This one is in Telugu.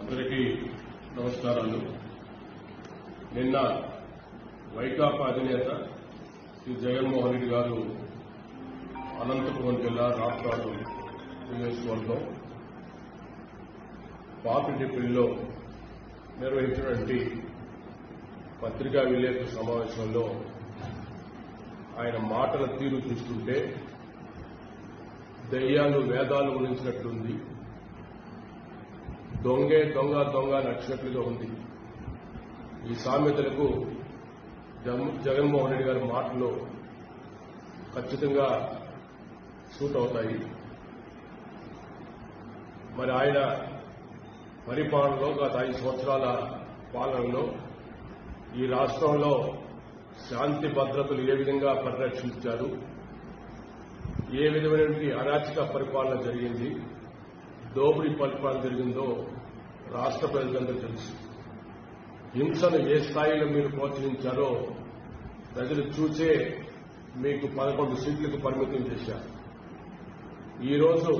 అందరికీ నమస్కారాలు. నిన్న వైకాపా అధినేత శ్రీ జగన్మోహన్ రెడ్డి గారు అనంతపురం జిల్లా రాప్తాడు నియోజకవర్గం పాపిరెడ్డిపల్లిలో నిర్వహించినటువంటి పత్రికా విలేకరుల సమావేశంలో ఆయన మాటల తీరు చూస్తుంటే దయ్యాలు వేదాలు గురించినట్లుంది. దొంగే దొంగ దొంగ నచ్చినట్లుగా ఉంది. ఈ సామెతలకు జగన్మోహన్ రెడ్డి గారి మాటలు ఖచ్చితంగా సూట్ అవుతాయి. మరి ఆయన పరిపాలనలో గత 5 సంవత్సరాల పాలనలో ఈ రాష్ట్రంలో శాంతి భద్రతలు ఏ విధంగా పరిరక్షించారు, ఏ విధమైనటువంటి అరాచక పరిపాలన జరిగింది, దోపిడీ పరిపాలన జరిగిందో రాష్ట్ర ప్రజలందరూ తెలుసు. హింసను ఏ స్థాయిలో మీరు ప్రోత్సహించారో ప్రజలు చూసే మీకు 11 సీట్లకు పరిమితం చేశారు. ఈరోజు